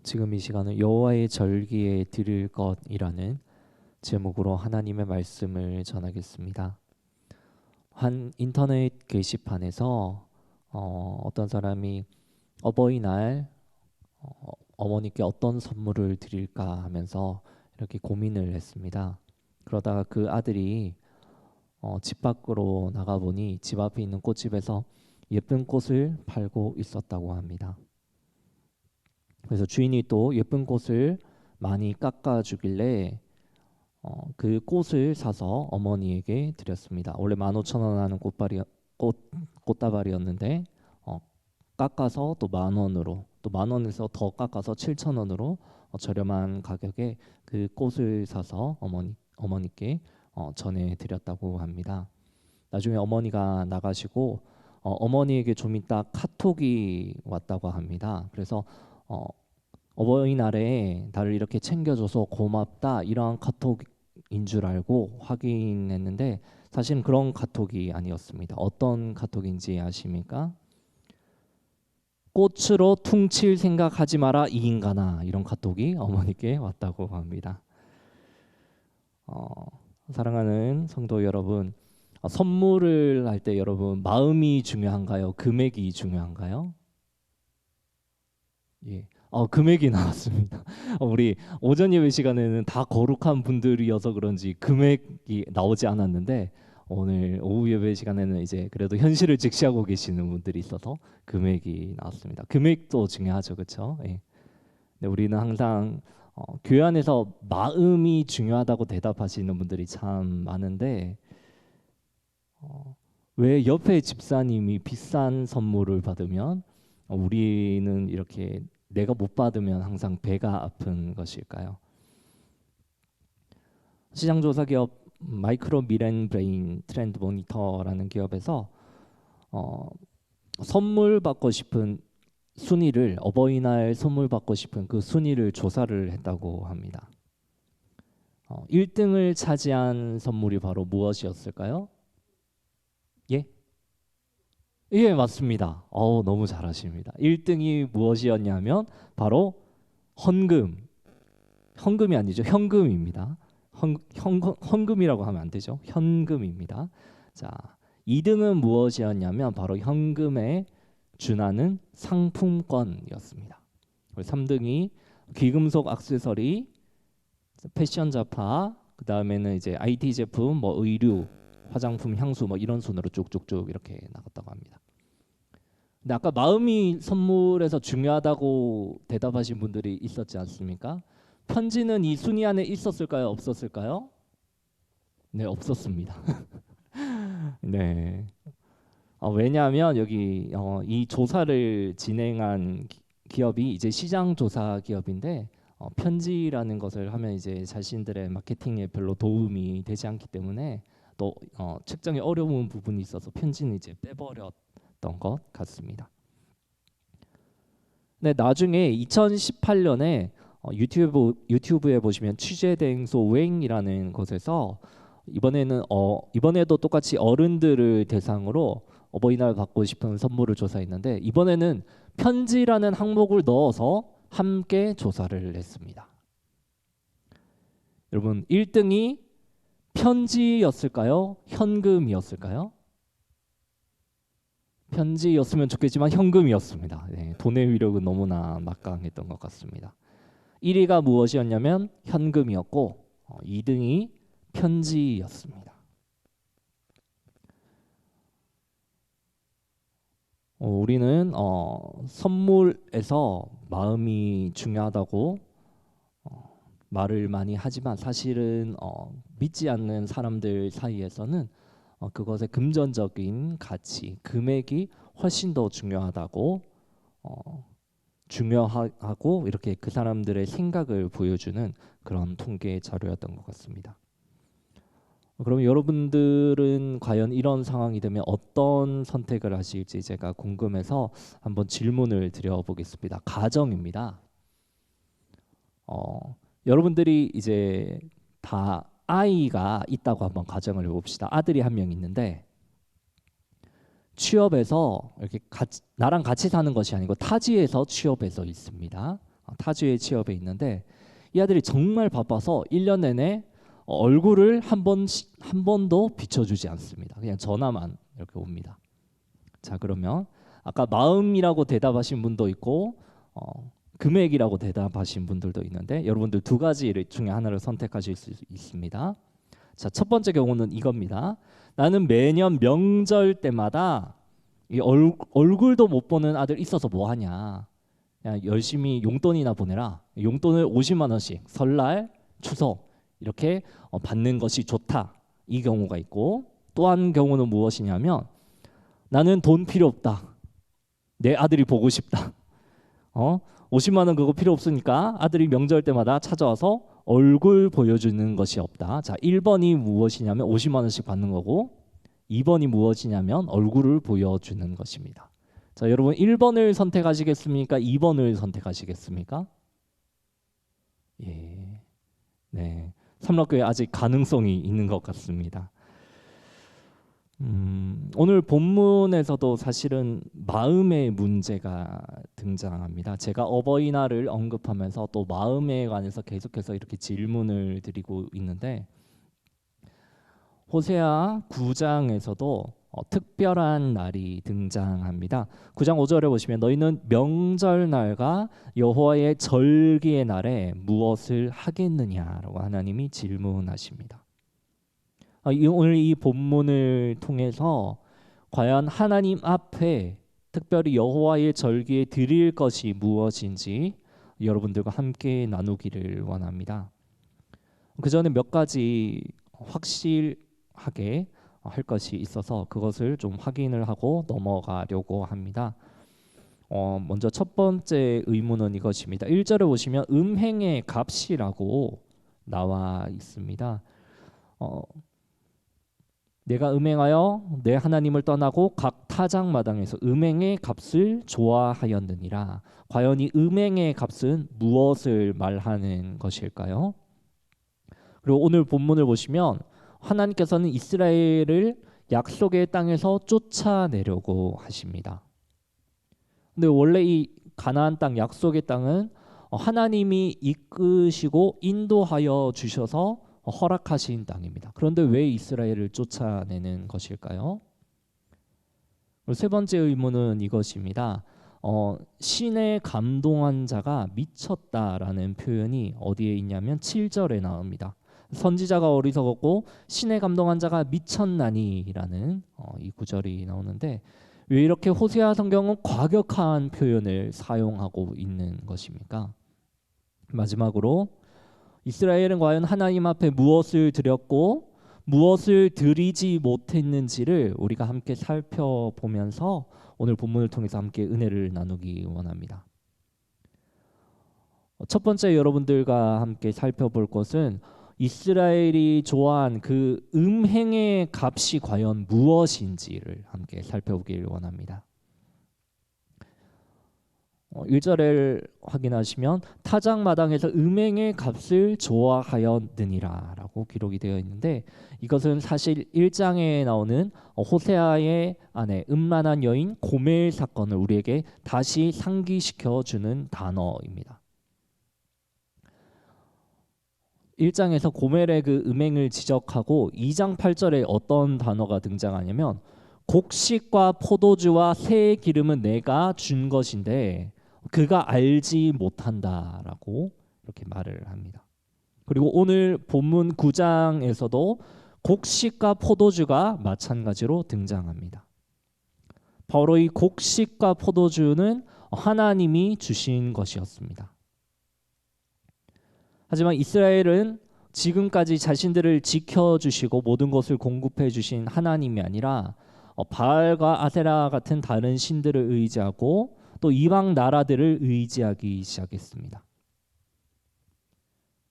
지금 이 시간은 여호와의 절기에 드릴 것이라는 제목으로 하나님의 말씀을 전하겠습니다. 한 인터넷 게시판에서 어떤 사람이 어버이날 어머니께 어떤 선물을 드릴까 하면서 이렇게 고민을 했습니다. 그러다가 그 아들이 집 밖으로 나가보니 집 앞에 있는 꽃집에서 예쁜 꽃을 팔고 있었다고 합니다. 그래서 주인이 또 예쁜 꽃을 많이 깎아주길래 그 꽃을 사서 어머니에게 드렸습니다. 원래 15,000원 하는 꽃다발이었는데 깎아서 또 10,000원으로, 또 10,000원에서 더 깎아서 7,000원으로 저렴한 가격에 그 꽃을 사서 어머니께 전해드렸다고 합니다. 나중에 어머니가 나가시고 어머니에게 좀 이따 카톡이 왔다고 합니다. 그래서 어버이날에 나를 이렇게 챙겨줘서 고맙다, 이러한 카톡인 줄 알고 확인했는데 사실은 그런 카톡이 아니었습니다. 어떤 카톡인지 아십니까? 꽃으로 퉁칠 생각하지 마라 이 인간아, 이런 카톡이 어머니께 왔다고 합니다. 사랑하는 성도 여러분, 선물을 할 때 여러분 마음이 중요한가요? 금액이 중요한가요? 예. 금액이 나왔습니다. 우리 오전 예배 시간에는 다 거룩한 분들이어서 그런지 금액이 나오지 않았는데 오늘 오후 예배 시간에는 이제 그래도 현실을 직시하고 계시는 분들이 있어서 금액이 나왔습니다. 금액도 중요하죠, 그렇죠? 예. 근데 우리는 항상 교회 안에서 마음이 중요하다고 대답하시는 분들이 참 많은데 왜 옆에 집사님이 비싼 선물을 받으면 우리는 이렇게 내가 못 받으면 항상 배가 아픈 것일까요? 시장조사 기업 마이크로 미렌 브레인 트렌드 모니터라는 기업에서 선물 받고 싶은 순위를, 어버이날 선물 받고 싶은 그 순위를 조사를 했다고 합니다. 1등을 차지한 선물이 바로 무엇이었을까요? 예? 예, 맞습니다. 너무 잘하십니다. 1등이 무엇이었냐면 바로 헌금이 아니죠. 현금입니다. 헌금이라고 하면 안 되죠. 현금입니다. 자, 2등은 무엇이었냐면 바로 현금에 준하는 상품권이었습니다. 3등이 귀금속 액세서리, 패션 잡화, 그 다음에는 이제 IT 제품, 의류, 화장품, 향수 이런 순으로 쭉쭉쭉 이렇게 나갔다고 합니다. 근데 아까 마음이 선물에서 중요하다고 대답하신 분들이 있었지 않습니까? 편지는 이 순위 안에 있었을까요? 없었을까요? 네, 없었습니다. 네. 왜냐하면 여기 이 조사를 진행한 기업이 이제 시장 조사 기업인데 편지라는 것을 하면 이제 자신들의 마케팅에 별로 도움이 되지 않기 때문에 또 책정에 어려운 부분이 있어서 편지는 이제 빼버렸던 것 같습니다. 네, 나중에 2018년에 유튜브에 보시면 취재대행소 웽이라는 곳에서 이번에도 똑같이 어른들을 대상으로 어버이날 받고 싶은 선물을 조사했는데 이번에는 편지라는 항목을 넣어서 함께 조사를 했습니다. 여러분 1등이 편지였을까요? 현금이었을까요? 편지였으면 좋겠지만 현금이었습니다. 네, 돈의 위력은 너무나 막강했던 것 같습니다. 1위가 무엇이었냐면 현금이었고 2등이 편지였습니다. 우리는 선물에서 마음이 중요하다고 말을 많이 하지만 사실은 믿지 않는 사람들 사이에서는 그것의 금전적인 가치, 금액이 훨씬 더 중요하다고 중요하고 이렇게 그 사람들의 생각을 보여주는 그런 통계 자료였던 것 같습니다. 그럼 여러분들은 과연 이런 상황이 되면 어떤 선택을 하실지 제가 궁금해서 한번 질문을 드려보겠습니다. 가정입니다. 여러분들이 이제 다 아이가 있다고 한번 가정을 해봅시다. 아들이 한 명 있는데 취업해서 이렇게 나랑 같이 사는 것이 아니고 타지에서 취업해서 있습니다. 타주의 취업에 있는데 이 아들이 정말 바빠서 1년 내내 얼굴을 한 번도 비춰주지 않습니다. 그냥 전화만 이렇게 옵니다. 자, 그러면 아까 마음이라고 대답하신 분도 있고 금액이라고 대답하신 분들도 있는데 여러분들 두 가지 중에 하나를 선택하실 수 있습니다. 자, 첫 번째 경우는 이겁니다. 나는 매년 명절 때마다 이 얼굴도 못 보는 아들 있어서 뭐 하냐. 그냥 열심히 용돈이나 보내라. 용돈을 50만 원씩 설날, 추석 이렇게 받는 것이 좋다. 이 경우가 있고 또 한 경우는 무엇이냐면 나는 돈 필요 없다. 내 아들이 보고 싶다. 50만 원 그거 필요 없으니까 아들이 명절 때마다 찾아와서 얼굴 보여주는 것이 없다. 자, 1번이 무엇이냐면 50만 원씩 받는 거고 2번이 무엇이냐면 얼굴을 보여주는 것입니다. 자, 여러분 1번을 선택하시겠습니까? 2번을 선택하시겠습니까? 예. 네. 삼락교회 아직 가능성이 있는 것 같습니다. 오늘 본문에서도 사실은 마음의 문제가 등장합니다. 제가 어버이날을 언급하면서 또 마음에 관해서 계속해서 이렇게 질문을 드리고 있는데 호세아 9장에서도 특별한 날이 등장합니다. 9장 5절에 보시면 너희는 명절날과 여호와의 절기의 날에 무엇을 하겠느냐라고 하나님이 질문하십니다. 오늘 이 본문을 통해서 과연 하나님 앞에 특별히 여호와의 절기에 드릴 것이 무엇인지 여러분들과 함께 나누기를 원합니다. 그 전에 몇 가지 확실하게 할 것이 있어서 그것을 좀 확인을 하고 넘어가려고 합니다. 먼저 첫 번째 의문은 이것입니다. 1절에 보시면 음행의 값이라고 나와 있습니다. 내가 음행하여 내 하나님을 떠나고 각 타작마당에서 음행의 값을 좋아하였느니라. 과연 이 음행의 값은 무엇을 말하는 것일까요? 그리고 오늘 본문을 보시면 하나님께서는 이스라엘을 약속의 땅에서 쫓아내려고 하십니다. 근데 원래 이 가나안 땅 약속의 땅은 하나님이 이끄시고 인도하여 주셔서 허락하신 땅입니다. 그런데 왜 이스라엘을 쫓아내는 것일까요? 세 번째 의문은 이것입니다. 신에 감동한 자가 미쳤다라는 표현이 어디에 있냐면 7절에 나옵니다. 선지자가 어리석었고 신에 감동한 자가 미쳤나니라는 이 구절이 나오는데 왜 이렇게 호세아 성경은 과격한 표현을 사용하고 있는 것입니까? 마지막으로 이스라엘은 과연 하나님 앞에 무엇을 드렸고 무엇을 드리지 못했는지를 우리가 함께 살펴보면서 오늘 본문을 통해서 함께 은혜를 나누기 원합니다. 첫 번째 여러분들과 함께 살펴볼 것은 이스라엘이 좋아한 그 음행의 값이 과연 무엇인지를 함께 살펴보길 원합니다. 1절을 확인하시면 타작마당에서 음행의 값을 좋아하였느니라 라고 기록이 되어 있는데 이것은 사실 1장에 나오는 호세아의 아내 음란한 여인 고멜 사건을 우리에게 다시 상기시켜주는 단어입니다. 1장에서 고멜의 그 음행을 지적하고 2장 8절에 어떤 단어가 등장하냐면 곡식과 포도주와 새의 기름은 내가 준 것인데 그가 알지 못한다라고 이렇게 말을 합니다. 그리고 오늘 본문 9장에서도 곡식과 포도주가 마찬가지로 등장합니다. 바로 이 곡식과 포도주는 하나님이 주신 것이었습니다. 하지만 이스라엘은 지금까지 자신들을 지켜주시고 모든 것을 공급해 주신 하나님이 아니라 바알과 아세라 같은 다른 신들을 의지하고 또 이방 나라들을 의지하기 시작했습니다.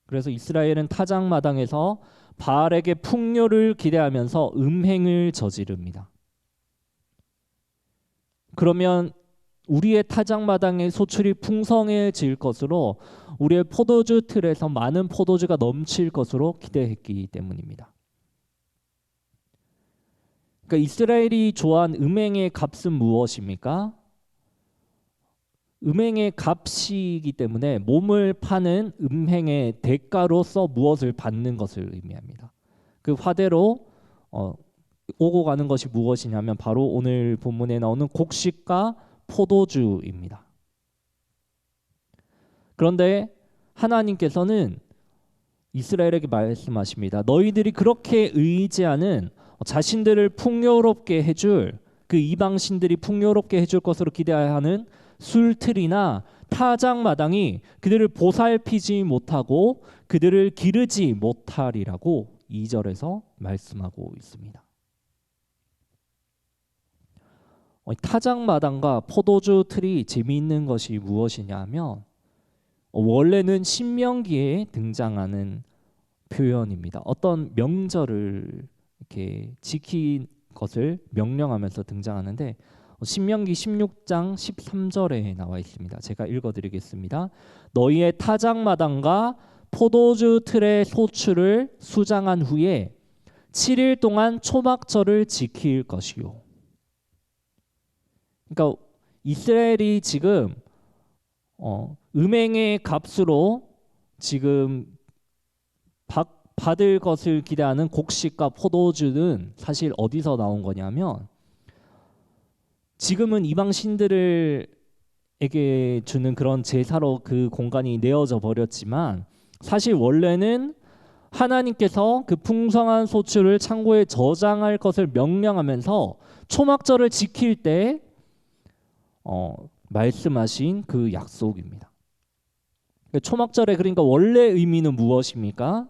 그래서 이스라엘은 타작마당에서 바알에게 풍요를 기대하면서 음행을 저지릅니다. 그러면 우리의 타작마당의 소출이 풍성해질 것으로 우리의 포도주 틀에서 많은 포도주가 넘칠 것으로 기대했기 때문입니다. 그러니까 이스라엘이 좋아한 음행의 값은 무엇입니까? 음행의 값이기 때문에 몸을 파는 음행의 대가로서 무엇을 받는 것을 의미합니다. 그 화대로 오고 가는 것이 무엇이냐면 바로 오늘 본문에 나오는 곡식과 포도주입니다. 그런데 하나님께서는 이스라엘에게 말씀하십니다. 너희들이 그렇게 의지하는 자신들을 풍요롭게 해줄 그 이방신들이 풍요롭게 해줄 것으로 기대하는 술틀이나 타작마당이 그들을 보살피지 못하고 그들을 기르지 못하리라고 2절에서 말씀하고 있습니다. 타작마당과 포도주 틀이 재미있는 것이 무엇이냐 하면 원래는 신명기에 등장하는 표현입니다. 어떤 명절을 이렇게 지킨 것을 명령하면서 등장하는데 신명기 16장 13절에 나와 있습니다. 제가 읽어드리겠습니다. 너희의 타작마당과 포도주 틀의 소출을 수장한 후에 7일 동안 초막절을 지킬 것이요. 그러니까 이스라엘이 지금 음행의 값으로 지금 받을 것을 기대하는 곡식과 포도주는 사실 어디서 나온 거냐면 지금은 이방 신들에게 주는 그런 제사로 그 공간이 내어져 버렸지만 사실 원래는 하나님께서 그 풍성한 소출을 창고에 저장할 것을 명령하면서 초막절을 지킬 때 말씀하신 그 약속입니다. 초막절의 그러니까 원래 의미는 무엇입니까?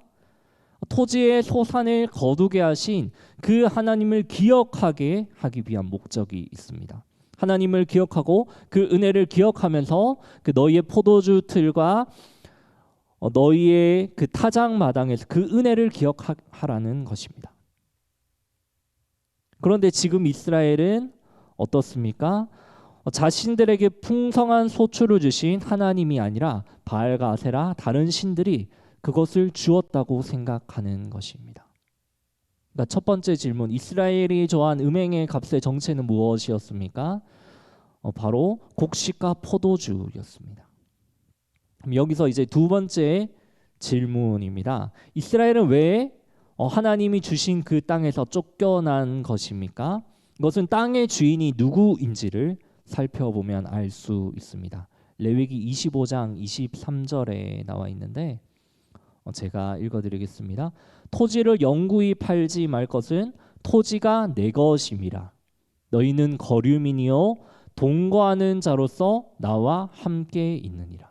토지의 소산을 거두게 하신 그 하나님을 기억하게 하기 위한 목적이 있습니다. 하나님을 기억하고 그 은혜를 기억하면서 그 너희의 포도주 틀과 너희의 그 타작 마당에서 그 은혜를 기억하라는 것입니다. 그런데 지금 이스라엘은 어떻습니까? 자신들에게 풍성한 소출을 주신 하나님이 아니라 바알과 아세라 다른 신들이 그것을 주었다고 생각하는 것입니다. 그러니까 첫 번째 질문, 이스라엘이 좋아한 음행의 값의 정체는 무엇이었습니까? 바로 곡식과 포도주였습니다. 여기서 이제 두 번째 질문입니다. 이스라엘은 왜 하나님이 주신 그 땅에서 쫓겨난 것입니까? 이것은 땅의 주인이 누구인지를 살펴보면 알 수 있습니다. 레위기 25장 23절에 나와 있는데 제가 읽어드리겠습니다. 토지를 영구히 팔지 말 것은 토지가 내 것임이라. 너희는 거류민이요 동거하는 자로서 나와 함께 있느니라.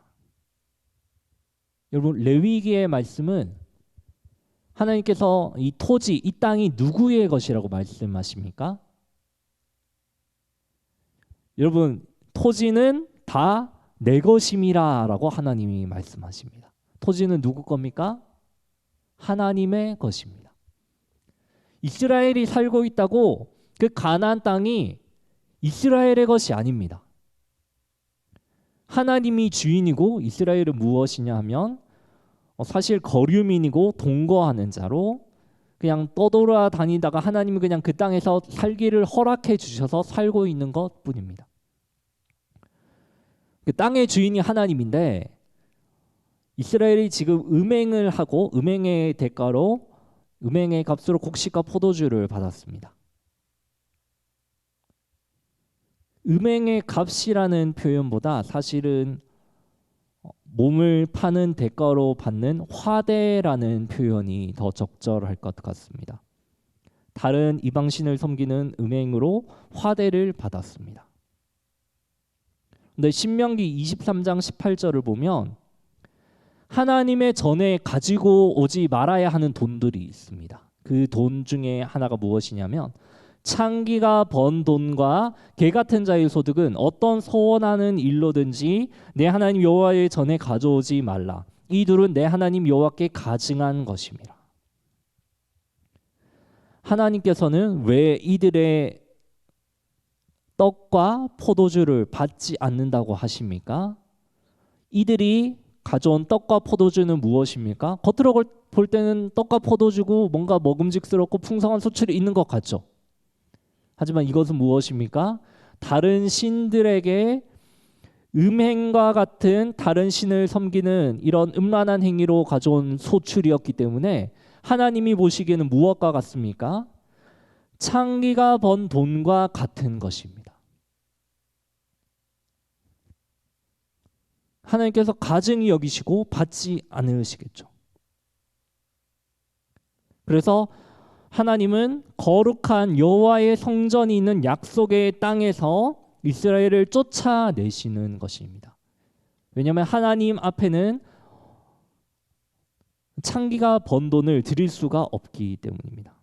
여러분 레위기의 말씀은 하나님께서 이 토지, 이 땅이 누구의 것이라고 말씀하십니까? 여러분 토지는 다 내 것임이라 라고 하나님이 말씀하십니다. 토지는 누구 겁니까? 하나님의 것입니다. 이스라엘이 살고 있다고 그 가나안 땅이 이스라엘의 것이 아닙니다. 하나님이 주인이고 이스라엘은 무엇이냐 하면 사실 거류민이고 동거하는 자로 그냥 떠돌아다니다가 하나님이 그냥 그 땅에서 살기를 허락해 주셔서 살고 있는 것뿐입니다. 그 땅의 주인이 하나님인데 이스라엘이 지금 음행을 하고 음행의 대가로 음행의 값으로 곡식과 포도주를 받았습니다. 음행의 값이라는 표현보다 사실은 몸을 파는 대가로 받는 화대라는 표현이 더 적절할 것 같습니다. 다른 이방신을 섬기는 음행으로 화대를 받았습니다. 근데 신명기 23장 18절을 보면 하나님의 전에 가지고 오지 말아야 하는 돈들이 있습니다. 그 돈 중에 하나가 무엇이냐면 창기가 번 돈과 개 같은 자의 소득은 어떤 소원하는 일로든지 내 하나님 여호와의 전에 가져오지 말라. 이 둘은 내 하나님 여호와께 가증한 것입니다. 하나님께서는 왜 이들의 떡과 포도주를 받지 않는다고 하십니까? 이들이 가져온 떡과 포도주는 무엇입니까? 겉으로 볼 때는 떡과 포도주고 뭔가 먹음직스럽고 풍성한 소출이 있는 것 같죠. 하지만 이것은 무엇입니까? 다른 신들에게 음행과 같은 다른 신을 섬기는 이런 음란한 행위로 가져온 소출이었기 때문에 하나님이 보시기에는 무엇과 같습니까? 창기가 번 돈과 같은 것입니다. 하나님께서 가증히 여기시고 받지 않으시겠죠. 그래서 하나님은 거룩한 여호와의 성전이 있는 약속의 땅에서 이스라엘을 쫓아내시는 것입니다. 왜냐하면 하나님 앞에는 창기가 번 돈을 드릴 수가 없기 때문입니다.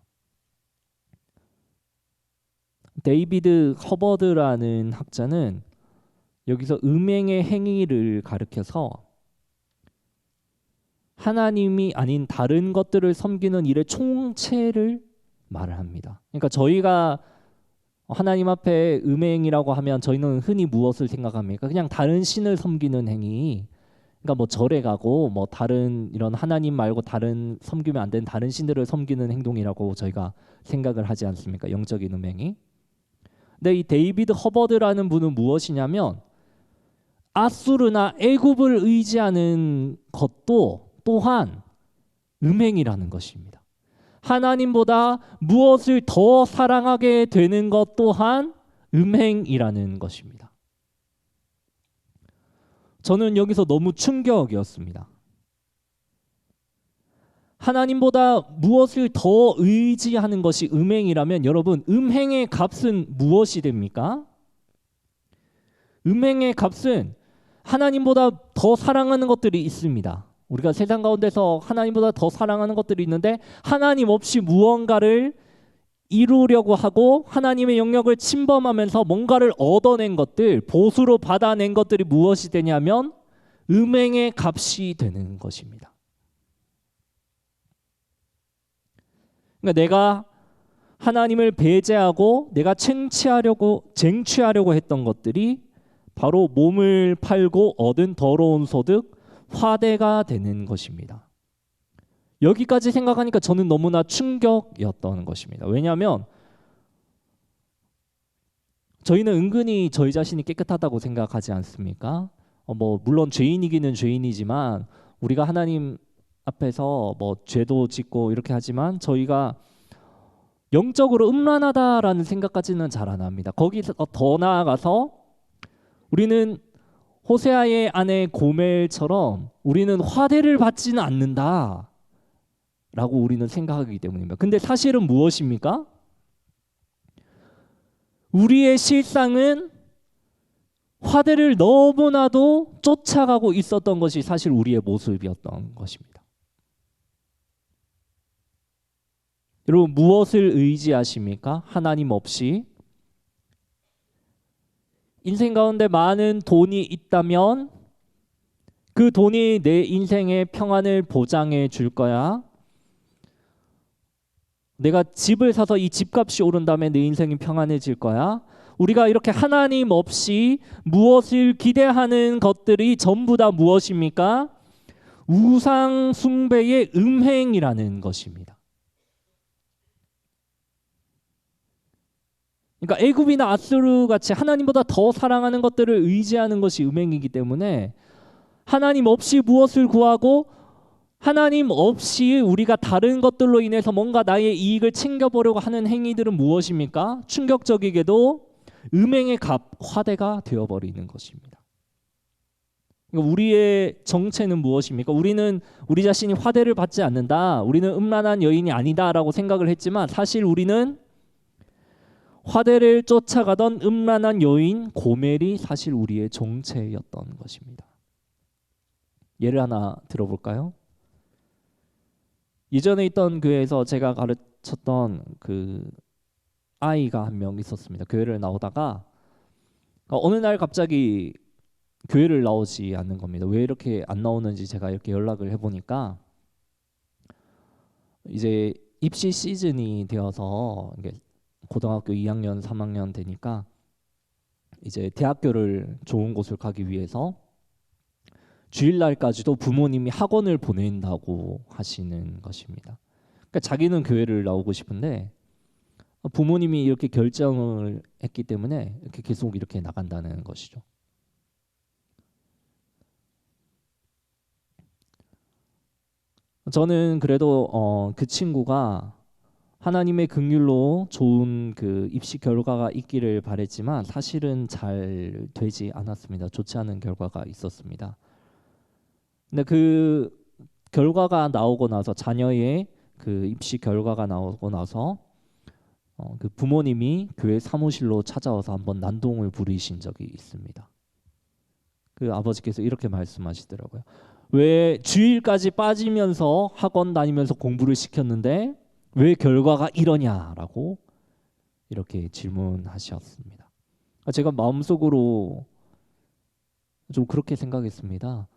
데이비드 허버드라는 학자는 여기서 음행의 행위를 가리켜서 하나님이 아닌 다른 것들을 섬기는 일의 총체를 말을 합니다. 그러니까 저희가 하나님 앞에 음행이라고 하면 저희는 흔히 무엇을 생각합니까? 그냥 다른 신을 섬기는 행위. 그러니까 뭐 절에 가고 뭐 다른 이런 하나님 말고 다른 섬기면 안 되는 다른 신들을 섬기는 행동이라고 저희가 생각을 하지 않습니까? 영적인 음행이. 근데 이 데이비드 허버드라는 분은 무엇이냐면 아수르나 애굽을 의지하는 것도 또한 음행이라는 것입니다. 하나님보다 무엇을 더 사랑하게 되는 것 또한 음행이라는 것입니다. 저는 여기서 너무 충격이었습니다. 하나님보다 무엇을 더 의지하는 것이 음행이라면 여러분, 음행의 값은 무엇이 됩니까? 음행의 값은 하나님보다 더 사랑하는 것들이 있습니다. 우리가 세상 가운데서 하나님보다 더 사랑하는 것들이 있는데 하나님 없이 무언가를 이루려고 하고 하나님의 영역을 침범하면서 뭔가를 얻어낸 것들, 보수로 받아낸 것들이 무엇이 되냐면 음행의 값이 되는 것입니다. 그러니까 내가 하나님을 배제하고 내가 쟁취하려고 했던 것들이 바로 몸을 팔고 얻은 더러운 소득, 화대가 되는 것입니다. 여기까지 생각하니까 저는 너무나 충격이었던 것입니다. 왜냐하면 저희는 은근히 저희 자신이 깨끗하다고 생각하지 않습니까? 물론 죄인이기는 죄인이지만 우리가 하나님 앞에서 뭐 죄도 짓고 이렇게 하지만 저희가 영적으로 음란하다라는 생각까지는 잘 안 합니다. 거기서 더 나아가서 우리는 호세아의 아내 고멜처럼 우리는 화대를 받지는 않는다 라고 우리는 생각하기 때문입니다. 근데 사실은 무엇입니까? 우리의 실상은 화대를 너무나도 쫓아가고 있었던 것이 사실 우리의 모습이었던 것입니다. 여러분, 무엇을 의지하십니까? 하나님 없이. 인생 가운데 많은 돈이 있다면 그 돈이 내 인생의 평안을 보장해 줄 거야. 내가 집을 사서 이 집값이 오른 다음에 내 인생이 평안해질 거야. 우리가 이렇게 하나님 없이 무엇을 기대하는 것들이 전부 다 무엇입니까? 우상 숭배의 음행이라는 것입니다. 그러니까 애굽이나 아수르 같이 하나님보다 더 사랑하는 것들을 의지하는 것이 음행이기 때문에 하나님 없이 무엇을 구하고 하나님 없이 우리가 다른 것들로 인해서 뭔가 나의 이익을 챙겨보려고 하는 행위들은 무엇입니까? 충격적이게도 음행의 값, 화대가 되어버리는 것입니다. 그러니까 우리의 정체는 무엇입니까? 우리는 우리 자신이 화대를 받지 않는다, 우리는 음란한 여인이 아니다라고 생각을 했지만 사실 우리는 화대를 쫓아가던 음란한 여인 고멜이 사실 우리의 정체였던 것입니다. 예를 하나 들어볼까요? 이전에 있던 교회에서 제가 가르쳤던 그 아이가 한 명 있었습니다. 교회를 나오다가 어느 날 갑자기 교회를 나오지 않는 겁니다. 왜 이렇게 안 나오는지 제가 이렇게 연락을 해보니까 이제 입시 시즌이 되어서 이게 고등학교 2학년, 3학년 되니까 이제 대학교를 좋은 곳을 가기 위해서 주일날까지도 부모님이 학원을 보낸다고 하시는 것입니다. 그러니까 자기는 교회를 나오고 싶은데 부모님이 이렇게 결정을 했기 때문에 이렇게 계속 이렇게 나간다는 것이죠. 저는 그래도 그 친구가 하나님의 긍휼로 좋은 그 입시 결과가 있기를 바랬지만 사실은 잘 되지 않았습니다. 좋지 않은 결과가 있었습니다. 근데 그 결과가 나오고 나서 자녀의 그 입시 결과가 나오고 나서 그 부모님이 교회 사무실로 찾아와서 한번 난동을 부리신 적이 있습니다. 그 아버지께서 이렇게 말씀하시더라고요. 왜 주일까지 빠지면서 학원 다니면서 공부를 시켰는데 왜 결과가 이러냐라고 이렇게 질문하셨습니다. 제가 마음속으로 좀 그렇게 생각했습니다.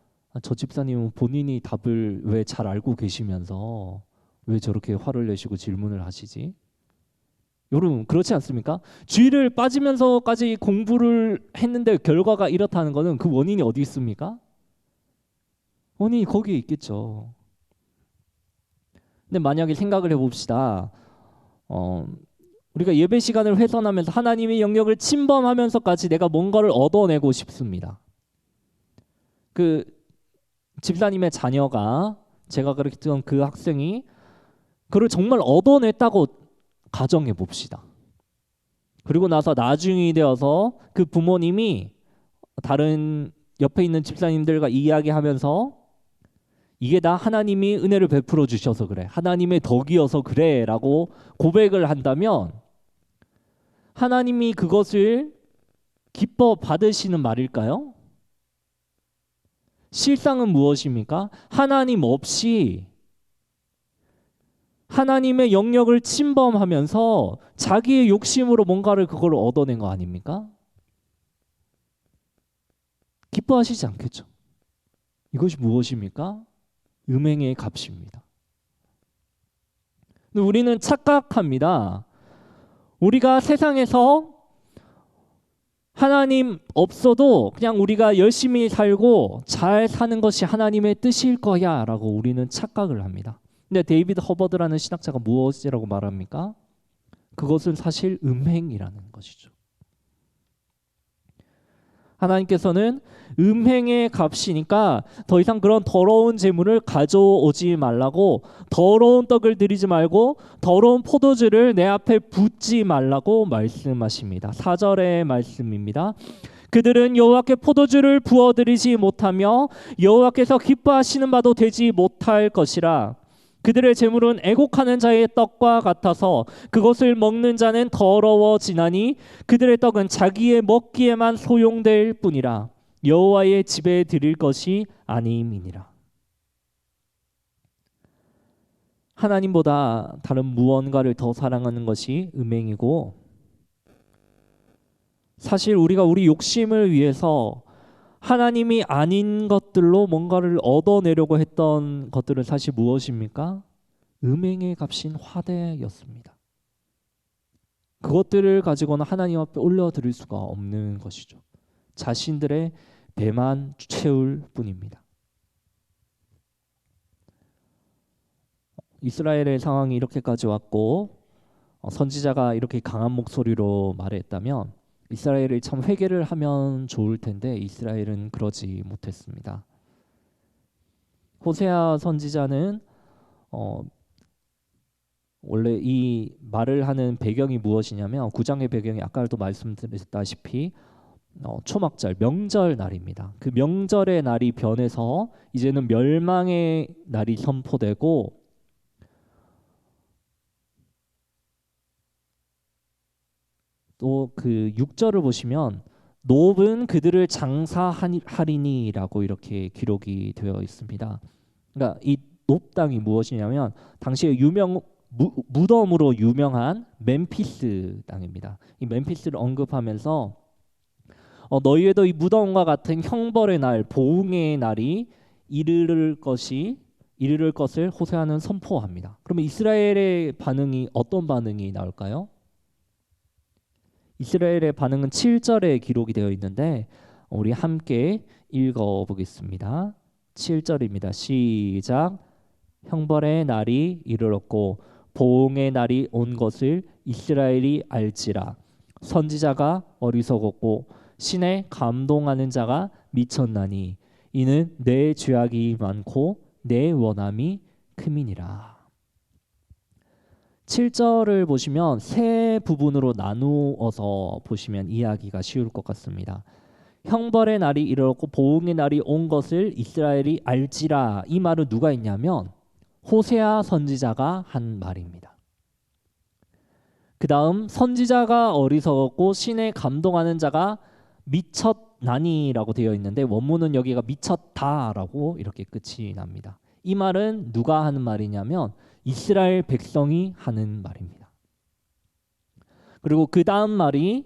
저 집사님은 본인이 답을 왜 잘 알고 계시면서 왜 저렇게 화를 내시고 질문을 하시지? 여러분 그렇지 않습니까? 주일을 빠지면서까지 공부를 했는데 결과가 이렇다는 것은 그 원인이 어디 있습니까? 원인이 거기에 있겠죠. 근데 만약에 생각을 해봅시다. 우리가 예배 시간을 훼손하면서 하나님의 영역을 침범하면서까지 내가 뭔가를 얻어내고 싶습니다. 그 집사님의 자녀가 제가 그랬던 그 학생이 그걸 정말 얻어냈다고 가정해 봅시다. 그리고 나서 나중이 되어서 그 부모님이 다른 옆에 있는 집사님들과 이야기하면서 이게 다 하나님이 은혜를 베풀어 주셔서 그래. 하나님의 덕이어서 그래 라고 고백을 한다면 하나님이 그것을 기뻐 받으시는 말일까요? 실상은 무엇입니까? 하나님 없이 하나님의 영역을 침범하면서 자기의 욕심으로 뭔가를 그걸 얻어낸 거 아닙니까? 기뻐하시지 않겠죠. 이것이 무엇입니까? 음행의 값입니다. 근데 우리는 착각합니다. 우리가 세상에서 하나님 없어도 그냥 우리가 열심히 살고 잘 사는 것이 하나님의 뜻일 거야 라고 우리는 착각을 합니다. 근데 데이비드 허버드라는 신학자가 무엇이라고 말합니까? 그것은 사실 음행이라는 것이죠. 하나님께서는 음행의 값이니까 더 이상 그런 더러운 재물을 가져오지 말라고, 더러운 떡을 드리지 말고 더러운 포도주를 내 앞에 붓지 말라고 말씀하십니다. 4절의 말씀입니다. 그들은 여호와께 포도주를 부어드리지 못하며 여호와께서 기뻐하시는 바도 되지 못할 것이라. 그들의 재물은 애곡하는 자의 떡과 같아서 그것을 먹는 자는 더러워지나니 그들의 떡은 자기의 먹기에만 소용될 뿐이라. 여호와의 집에 드릴 것이 아님이니라. 하나님보다 다른 무언가를 더 사랑하는 것이 음행이고, 사실 우리가 우리 욕심을 위해서 하나님이 아닌 것들로 뭔가를 얻어내려고 했던 것들은 사실 무엇입니까? 음행의 값인 화대였습니다. 그것들을 가지고는 하나님 앞에 올려드릴 수가 없는 것이죠. 자신들의 배만 채울 뿐입니다. 이스라엘의 상황이 이렇게까지 왔고 선지자가 이렇게 강한 목소리로 말했다면 이스라엘이 참 회개를 하면 좋을 텐데 이스라엘은 그러지 못했습니다. 호세아 선지자는 원래 이 말을 하는 배경이 무엇이냐면 9장의 배경이 아까도 말씀드렸다시피 초막절, 명절 날입니다. 그 명절의 날이 변해서 이제는 멸망의 날이 선포되고 또 그 6절을 보시면 놋은 그들을 장사하리니라고 이렇게 기록이 되어 있습니다. 그러니까 이 놋 땅이 무엇이냐면 당시에 무덤으로 유명한 멤피스 땅입니다. 이 멤피스를 언급하면서 너희에도 이 무덤과 같은 형벌의 날, 보응의 날이 이르를 것을 호세아는 선포합니다. 그러면 이스라엘의 반응이 어떤 반응이 나올까요? 이스라엘의 반응은 7절에 기록이 되어 있는데 우리 함께 읽어보겠습니다. 7절입니다. 시작. 형벌의 날이 이르렀고 보응의 날이 온 것을 이스라엘이 알지라. 선지자가 어리석었고 신에 감동하는 자가 미쳤나니 이는 내 죄악이 많고 내 원함이 크민이라. 7절을 보시면 세 부분으로 나누어서 보시면 이해하기가 쉬울 것 같습니다. 형벌의 날이 이르렀고 보응의 날이 온 것을 이스라엘이 알지라. 이 말은 누가 했냐면 호세아 선지자가 한 말입니다. 그 다음 선지자가 어리석었고 신에 감동하는 자가 미쳤나니라고 되어 있는데 원문은 여기가 미쳤다라고 이렇게 끝이 납니다. 이 말은 누가 하는 말이냐면 이스라엘 백성이 하는 말입니다. 그리고 그 다음 말이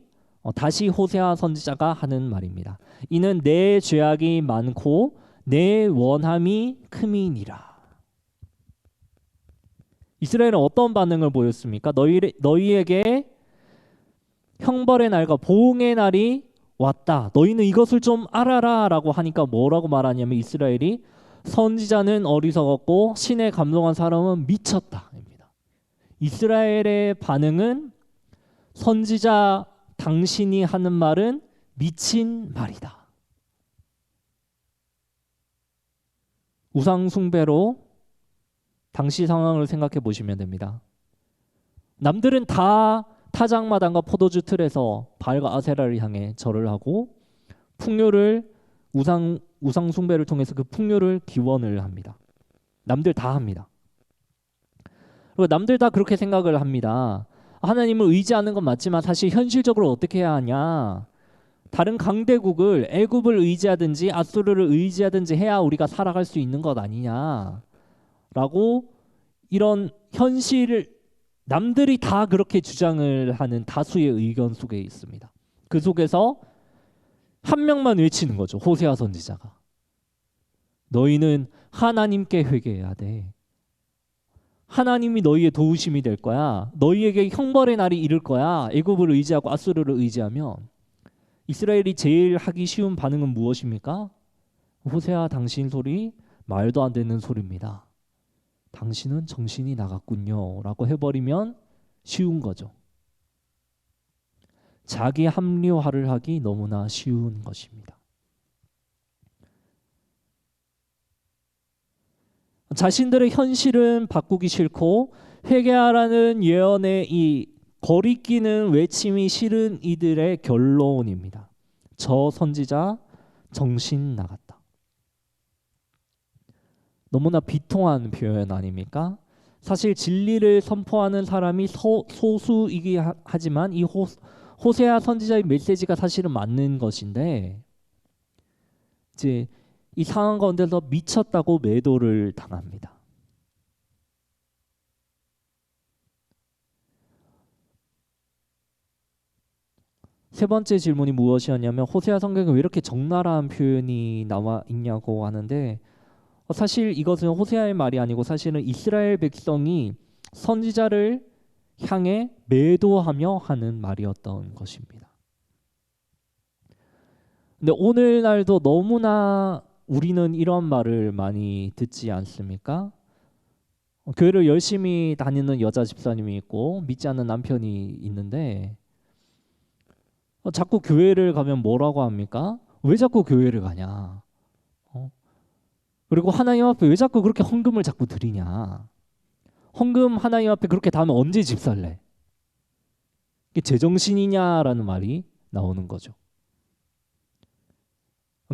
다시 호세아 선지자가 하는 말입니다. 이는 내 죄악이 많고 내 원함이 크미니라. 이스라엘은 어떤 반응을 보였습니까? 너희에게 형벌의 날과 보응의 날이 왔다. 너희는 이것을 좀 알아라 라고 하니까 뭐라고 말하냐면 이스라엘이 선지자는 어리석었고 신에 감동한 사람은 미쳤다 입니다. 이스라엘의 반응은 선지자 당신이 하는 말은 미친 말이다. 우상 숭배로 당시 상황을 생각해 보시면 됩니다. 남들은 다 타작마당과 포도주 틀에서 바알과 아세라를 향해 절을 하고 풍요를 우상 숭배를 통해서 그 풍요를 기원을 합니다. 남들 다 합니다. 그리고 남들 다 그렇게 생각을 합니다. 하나님을 의지하는 건 맞지만 사실 현실적으로 어떻게 해야 하냐? 다른 강대국을 애굽을 의지하든지 아수르를 의지하든지 해야 우리가 살아갈 수 있는 것 아니냐라고 이런 현실을 남들이 다 그렇게 주장을 하는 다수의 의견 속에 있습니다. 그 속에서 한 명만 외치는 거죠. 호세아 선지자가. 너희는 하나님께 회개해야 돼. 하나님이 너희의 도우심이 될 거야. 너희에게 형벌의 날이 이를 거야. 애굽을 의지하고 아수르를 의지하면. 이스라엘이 제일 하기 쉬운 반응은 무엇입니까? 호세아 당신 소리 말도 안 되는 소리입니다. 당신은 정신이 나갔군요 라고 해버리면 쉬운 거죠. 자기 합리화를 하기 너무나 쉬운 것입니다. 자신들의 현실은 바꾸기 싫고 회개하라는 예언의 이 거리끼는 외침이 싫은 이들의 결론입니다. 저 선지자 정신 나갔다. 너무나 비통한 표현 아닙니까? 사실 진리를 선포하는 사람이 소수이긴 하지만 이 호세아 선지자의 메시지가 사실은 맞는 것인데 이제 이 상황 가운데서 미쳤다고 매도를 당합니다. 세 번째 질문이 무엇이었냐면 호세아 성경에 왜 이렇게 적나라한 표현이 나와 있냐고 하는데 사실 이것은 호세아의 말이 아니고 사실은 이스라엘 백성이 선지자를 향해 매도하며 하는 말이었던 것입니다. 근데 오늘날도 너무나 우리는 이런 말을 많이 듣지 않습니까? 교회를 열심히 다니는 여자 집사님이 있고 믿지 않는 남편이 있는데 자꾸 교회를 가면 뭐라고 합니까? 왜 자꾸 교회를 가냐? 그리고 하나님 앞에 왜 자꾸 그렇게 헌금을 자꾸 드리냐? 헌금 하나님 앞에 그렇게 다 하면 언제 집 살래? 이게 제정신이냐라는 말이 나오는 거죠.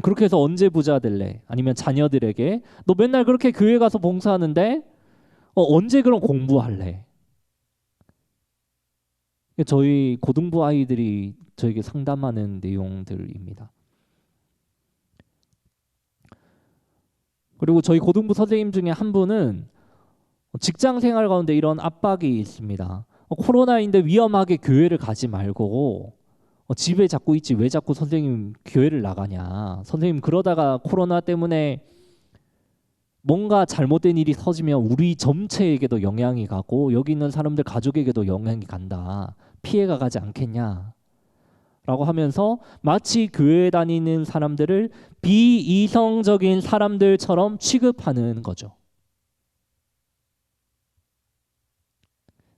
그렇게 해서 언제 부자 될래? 아니면 자녀들에게 너 맨날 그렇게 교회 가서 봉사하는데 언제 그럼 공부할래? 저희 고등부 아이들이 저에게 상담하는 내용들입니다. 그리고 저희 고등부 선생님 중에 한 분은 직장 생활 가운데 이런 압박이 있습니다. 코로나인데 위험하게 교회를 가지 말고 집에 자꾸 있지 왜 자꾸 선생님 교회를 나가냐. 선생님 그러다가 코로나 때문에 뭔가 잘못된 일이 터지면 우리 전체에게도 영향이 가고 여기 있는 사람들 가족에게도 영향이 간다. 피해가 가지 않겠냐 라고 하면서 마치 교회 다니는 사람들을 비이성적인 사람들처럼 취급하는 거죠.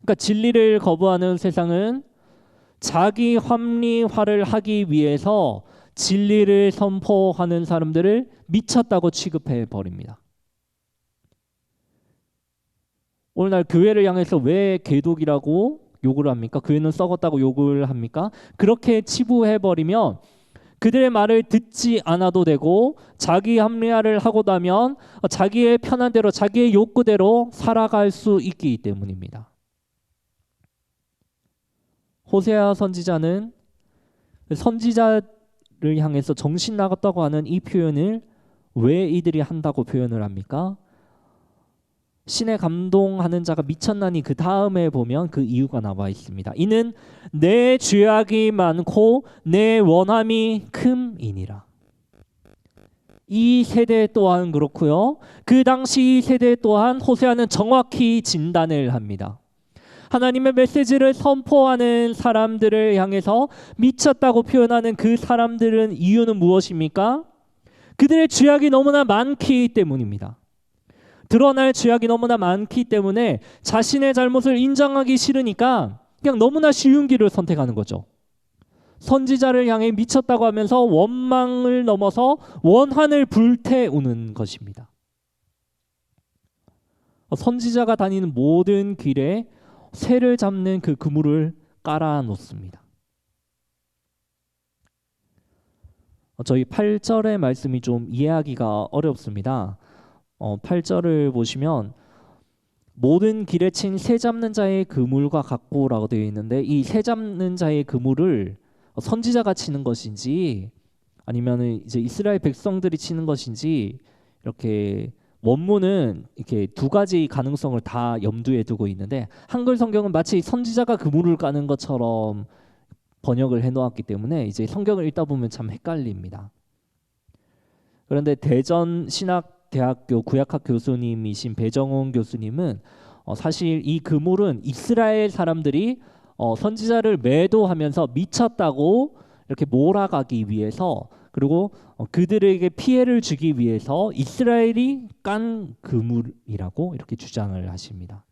그러니까 진리를 거부하는 세상은 자기 합리화를 하기 위해서 진리를 선포하는 사람들을 미쳤다고 취급해 버립니다. 오늘날 교회를 향해서 왜 개독이라고 욕을 합니까? 교회는 썩었다고 욕을 합니까? 그렇게 치부해버리면 그들의 말을 듣지 않아도 되고 자기 합리화를 하고 나면 자기의 편한 대로 자기의 욕구대로 살아갈 수 있기 때문입니다. 호세아 선지자는 선지자를 향해서 정신 나갔다고 하는 이 표현을 왜 이들이 한다고 표현을 합니까? 신에 감동하는 자가 미쳤나니 그 다음에 보면 그 이유가 나와 있습니다. 이는 내 죄악이 많고 내 원함이 큼이니라. 이 세대 또한 그렇고요. 그 당시 세대 또한 호세아는 정확히 진단을 합니다. 하나님의 메시지를 선포하는 사람들을 향해서 미쳤다고 표현하는 그 사람들은 이유는 무엇입니까? 그들의 죄악이 너무나 많기 때문입니다. 드러날 죄악이 너무나 많기 때문에 자신의 잘못을 인정하기 싫으니까 그냥 너무나 쉬운 길을 선택하는 거죠. 선지자를 향해 미쳤다고 하면서 원망을 넘어서 원한을 불태우는 것입니다. 선지자가 다니는 모든 길에 새를 잡는 그 그물을 깔아 놓습니다. 저희 8절의 말씀이 좀 이해하기가 어렵습니다. 8절을 보시면 모든 길에 친 새 잡는 자의 그물과 같고라고 되어 있는데 이 새 잡는 자의 그물을 선지자가 치는 것인지 아니면 이제 이스라엘 백성들이 치는 것인지 이렇게 원문은 이렇게 두 가지 가능성을 다 염두에 두고 있는데 한글 성경은 마치 선지자가 그물을 까는 것처럼 번역을 해놓았기 때문에 이제 성경을 읽다 보면 참 헷갈립니다. 그런데 대전 신학대학교 구약학 교수님이신 배정훈 교수님은 사실 이 그물은 이스라엘 사람들이 선지자를 매도하면서 미쳤다고 이렇게 몰아가기 위해서 그리고 그들에게 피해를 주기 위해서 이스라엘이 깐 그물이라고 이렇게 주장을 하십니다.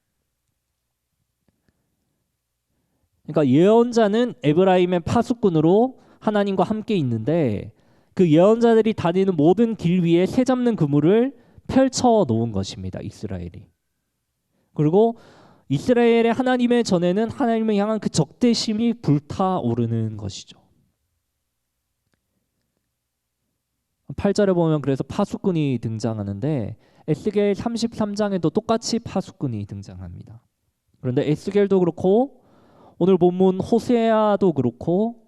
그러니까 예언자는 에브라임의 파수꾼으로 하나님과 함께 있는데 그 예언자들이 다니는 모든 길 위에 새 잡는 그물을 펼쳐 놓은 것입니다. 이스라엘이. 그리고 이스라엘의 하나님의 전에는 하나님을 향한 그 적대심이 불타오르는 것이죠. 8절에 보면 그래서 파수꾼이 등장하는데 에스겔 33장에도 똑같이 파수꾼이 등장합니다. 그런데 에스겔도 그렇고 오늘 본문 호세아도 그렇고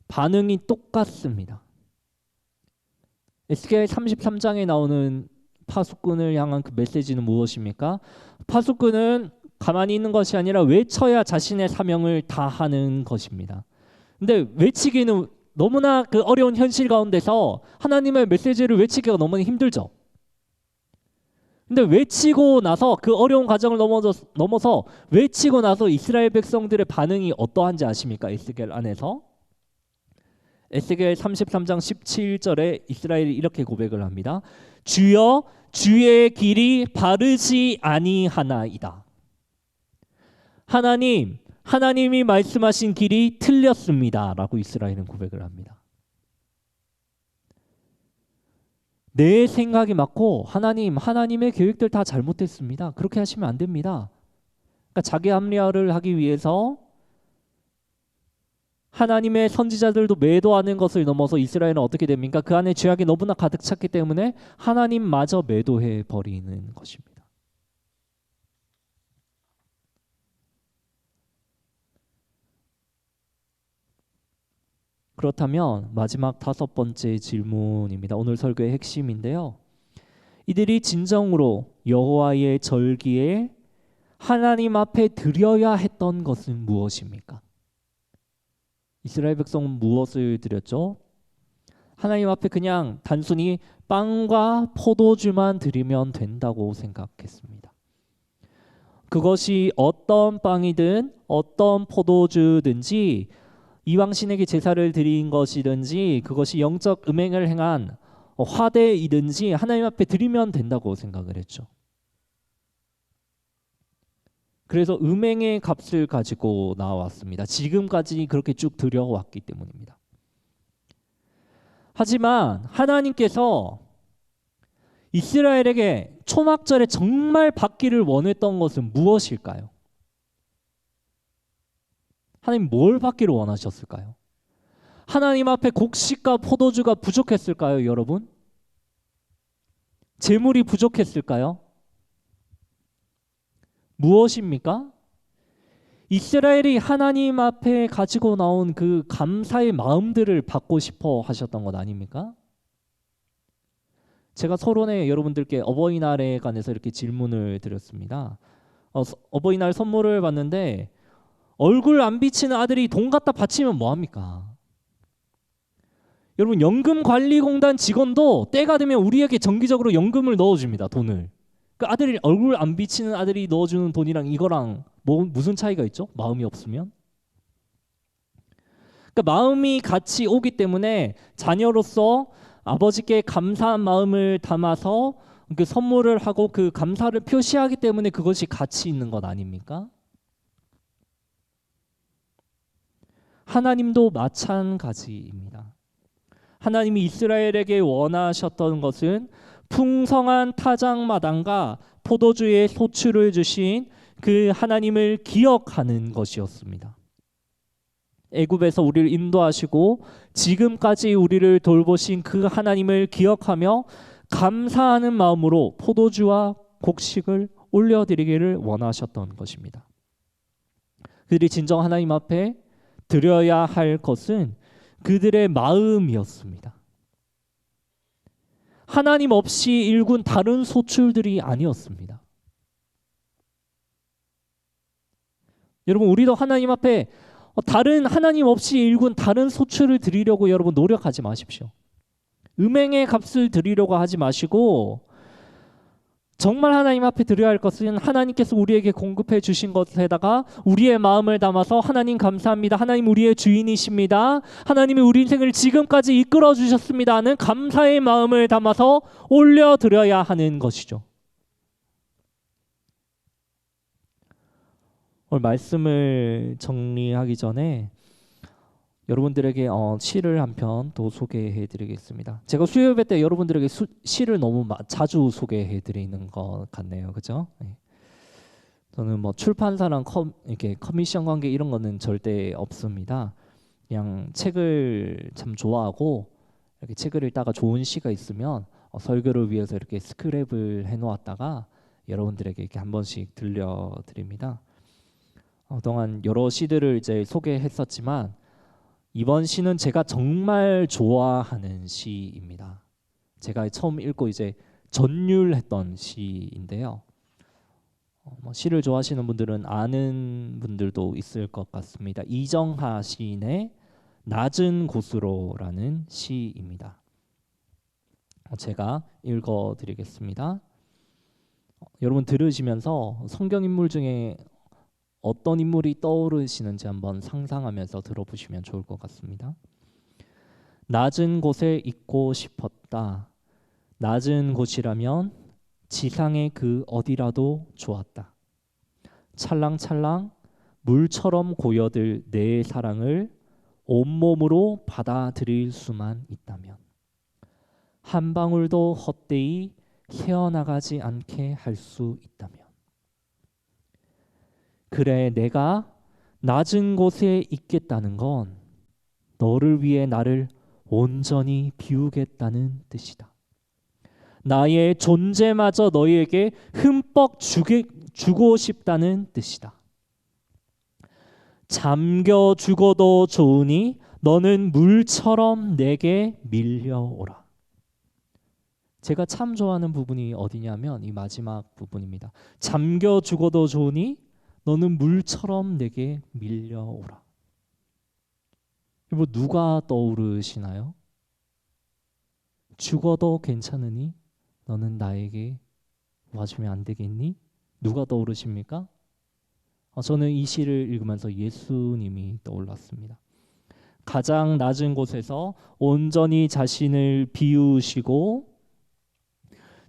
반응이 똑같습니다. 에스겔 33장에 나오는 파수꾼을 향한 그 메시지는 무엇입니까? 파수꾼은 가만히 있는 것이 아니라 외쳐야 자신의 사명을 다하는 것입니다. 근데 외치기는 너무나 그 어려운 현실 가운데서 하나님의 메시지를 외치기가 너무나 힘들죠. 근데 외치고 나서 그 어려운 과정을 넘어서 외치고 나서 이스라엘 백성들의 반응이 어떠한지 아십니까? 에스겔 안에서 에스겔 33장 17절에 이스라엘이 이렇게 고백을 합니다. 주여 주의 길이 바르지 아니하나이다. 하나님이 말씀하신 길이 틀렸습니다. 라고 이스라엘은 고백을 합니다. 내 생각이 맞고 하나님의 계획들 다 잘못됐습니다. 그렇게 하시면 안 됩니다. 그러니까 자기 합리화를 하기 위해서 하나님의 선지자들도 매도하는 것을 넘어서 이스라엘은 어떻게 됩니까? 그 안에 죄악이 너무나 가득 찼기 때문에 하나님마저 매도해 버리는 것입니다. 그렇다면 마지막 5번째 질문입니다. 오늘 설교의 핵심인데요. 이들이 진정으로 여호와의 절기에 하나님 앞에 드려야 했던 것은 무엇입니까? 이스라엘 백성은 무엇을 드렸죠? 하나님 앞에 그냥 단순히 빵과 포도주만 드리면 된다고 생각했습니다. 그것이 어떤 빵이든 어떤 포도주든지 이방신에게 제사를 드린 것이든지 그것이 영적 음행을 행한 화대이든지 하나님 앞에 드리면 된다고 생각을 했죠. 그래서 음행의 값을 가지고 나왔습니다. 지금까지 그렇게 쭉 드려왔기 때문입니다. 하지만 하나님께서 이스라엘에게 초막절에 정말 받기를 원했던 것은 무엇일까요? 하나님 뭘 받기를 원하셨을까요? 하나님 앞에 곡식과 포도주가 부족했을까요, 여러분? 재물이 부족했을까요? 무엇입니까? 이스라엘이 하나님 앞에 가지고 나온 그 감사의 마음들을 받고 싶어 하셨던 것 아닙니까? 제가 서론에 여러분들께 어버이날에 관해서 이렇게 질문을 드렸습니다. 어버이날 선물을 받는데 얼굴 안 비치는 아들이 돈 갖다 바치면 뭐합니까? 여러분, 연금관리공단 직원도 때가 되면 우리에게 정기적으로 연금을 넣어줍니다. 돈을. 그 아들이 얼굴 안 비치는 아들이 넣어주는 돈이랑 이거랑 무슨 차이가 있죠? 마음이 없으면. 그러니까 마음이 같이 오기 때문에 자녀로서 아버지께 감사한 마음을 담아서 그 선물을 하고 그 감사를 표시하기 때문에 그것이 가치 있는 것 아닙니까? 하나님도 마찬가지입니다. 하나님이 이스라엘에게 원하셨던 것은 풍성한 타작마당과 포도주의 소출을 주신 그 하나님을 기억하는 것이었습니다. 애굽에서 우리를 인도하시고 지금까지 우리를 돌보신 그 하나님을 기억하며 감사하는 마음으로 포도주와 곡식을 올려드리기를 원하셨던 것입니다. 그들이 진정 하나님 앞에 드려야 할 것은 그들의 마음이었습니다. 하나님 없이 일군 다른 소출들이 아니었습니다. 여러분, 우리도 하나님 앞에 다른 하나님 없이 일군 다른 소출을 드리려고 여러분 노력하지 마십시오. 음행의 값을 드리려고 하지 마시고 정말 하나님 앞에 드려야 할 것은 하나님께서 우리에게 공급해 주신 것에다가 우리의 마음을 담아서 하나님 감사합니다. 하나님 우리의 주인이십니다. 하나님이 우리 인생을 지금까지 이끌어 주셨습니다 하는 감사의 마음을 담아서 올려드려야 하는 것이죠. 오늘 말씀을 정리하기 전에 여러분들에게 시를 한 편 더 소개해 드리겠습니다. 제가 수요예배 때 여러분들에게 시를 너무 자주 소개해 드리는 것 같네요. 그죠? 네. 저는 뭐 출판사랑 이렇게 커미션 관계 이런 거는 절대 없습니다. 그냥 책을 참 좋아하고 이렇게 책을 읽다가 좋은 시가 있으면 설교를 위해서 이렇게 스크랩을 해 놓았다가 여러분들에게 이렇게 한 번씩 들려 드립니다. 그동안 여러 시들을 이제 소개했었지만 이번 시는 제가 정말 좋아하는 시입니다. 제가 처음 읽고 이제 전율했던 시인데요. 시를 좋아하시는 분들은 아는 분들도 있을 것 같습니다. 이정하 시인의 낮은 곳으로라는 시입니다. 제가 읽어드리겠습니다. 여러분 들으시면서 성경 인물 중에 어떤 인물이 떠오르시는지 한번 상상하면서 들어보시면 좋을 것 같습니다. 낮은 곳에 있고 싶었다. 낮은 곳이라면 지상의 그 어디라도 좋았다. 찰랑찰랑 물처럼 고여들 내 사랑을 온몸으로 받아들일 수만 있다면 한 방울도 헛되이 새어나가지 않게 할 수 있다면 그래, 내가 낮은 곳에 있겠다는 건 너를 위해 나를 온전히 비우겠다는 뜻이다. 나의 존재마저 너희에게 흠뻑 주고 싶다는 뜻이다. 잠겨 죽어도 좋으니 너는 물처럼 내게 밀려오라. 제가 참 좋아하는 부분이 어디냐면 이 마지막 부분입니다. 잠겨 죽어도 좋으니 너는 물처럼 내게 밀려오라. 여러분, 누가 떠오르시나요? 죽어도 괜찮으니 너는 나에게 와주면 안 되겠니? 누가 떠오르십니까? 저는 이 시를 읽으면서 예수님이 떠올랐습니다. 가장 낮은 곳에서 온전히 자신을 비우시고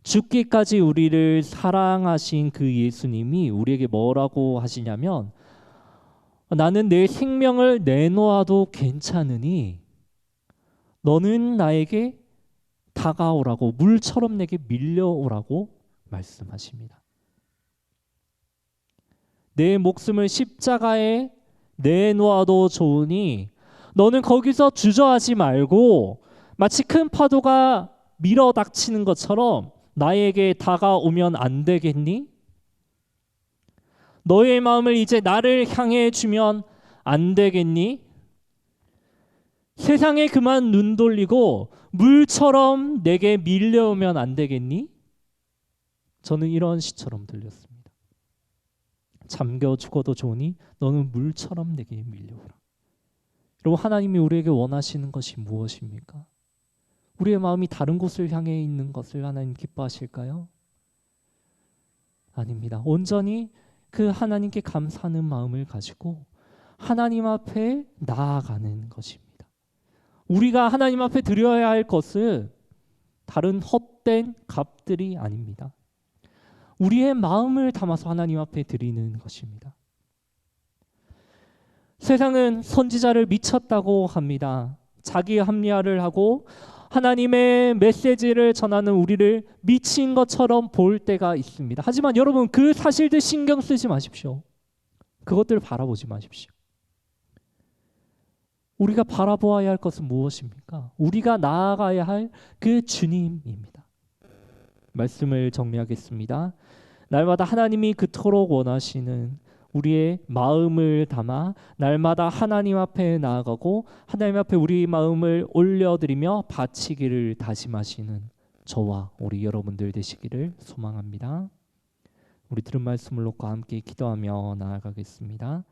죽기까지 우리를 사랑하신 그 예수님이 우리에게 뭐라고 하시냐면 나는 내 생명을 내놓아도 괜찮으니 너는 나에게 다가오라고, 물처럼 내게 밀려오라고 말씀하십니다. 내 목숨을 십자가에 내놓아도 좋으니 너는 거기서 주저하지 말고 마치 큰 파도가 밀어닥치는 것처럼 나에게 다가오면 안 되겠니? 너의 마음을 이제 나를 향해 주면 안 되겠니? 세상에 그만 눈 돌리고 물처럼 내게 밀려오면 안 되겠니? 저는 이런 시처럼 들렸습니다. 잠겨 죽어도 좋으니 너는 물처럼 내게 밀려오라. 여러분, 하나님이 우리에게 원하시는 것이 무엇입니까? 우리의 마음이 다른 곳을 향해 있는 것을 하나님 기뻐하실까요? 아닙니다. 온전히 그 하나님께 감사하는 마음을 가지고 하나님 앞에 나아가는 것입니다. 우리가 하나님 앞에 드려야 할 것은 다른 헛된 값들이 아닙니다. 우리의 마음을 담아서 하나님 앞에 드리는 것입니다. 세상은 선지자를 미쳤다고 합니다. 자기 합리화를 하고 하나님의 메시지를 전하는 우리를 미친 것처럼 볼 때가 있습니다. 하지만 여러분, 그 사실들 신경 쓰지 마십시오. 그것들 바라보지 마십시오. 우리가 바라보아야 할 것은 무엇입니까? 우리가 나아가야 할 그 주님입니다. 말씀을 정리하겠습니다. 날마다 하나님이 그토록 원하시는 우리의 마음을 담아 날마다 하나님 앞에 나아가고 하나님 앞에 우리 마음을 올려드리며 바치기를 다짐하시는 저와 우리 여러분들 되시기를 소망합니다. 우리 들은 말씀을 놓고 함께 기도하며 나아가겠습니다.